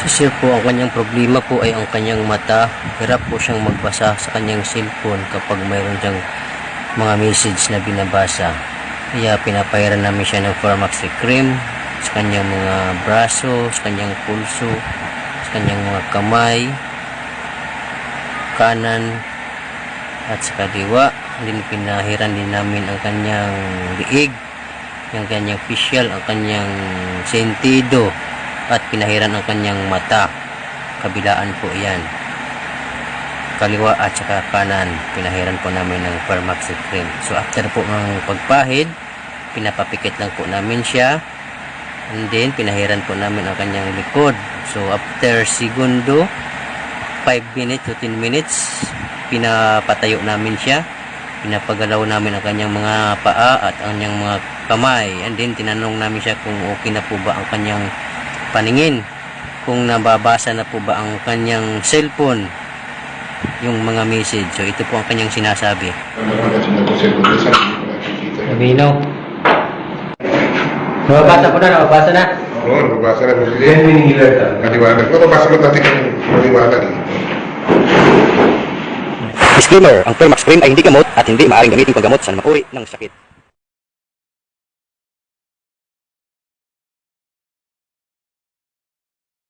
Si Sir po, ang kanyang problema po ay ang kanyang mata. Hirap po siyang magbasa sa kanyang cellphone kapag mayroon siyang mga message na binabasa. Kaya pinapahiran namin siya ng Pharmax cream sa kanyang mga braso, sa kanyang pulso, sa kanyang mga kamay, kanan at sa kaliwa. Din pinahiran din namin ang kanyang liig, ang kanyang facial, ang kanyang sentido, at pinahiran ang kanyang mata. Kabilaan po yan, kaliwa at saka kanan, pinahiran po namin ng Pharmax cream. So after po ng pagpahid, pinapapikit lang po namin siya, and then pinahiran po namin ang kanyang likod. So after segundo, 5 minutes to 10 minutes, pinapatayo namin siya, pinapagalaw namin ang kanyang mga paa at ang kanyang mga kamay, and then tinanong namin siya kung okay na po ba ang kanyang paningin, kung nababasa na po ba ang kanyang cellphone yung mga message. So ito po ang kanyang sinasabi. Sabino, nababasa po na, nababasa na. Oo, nababasa na. Then minihilar ka. Maliwanag. Mababasa mo natin yung maliwanag. Disclaimer, ang Pharmax cream ay hindi gamot at hindi maaaring gamitin paggamot sa anumang uri ng sakit.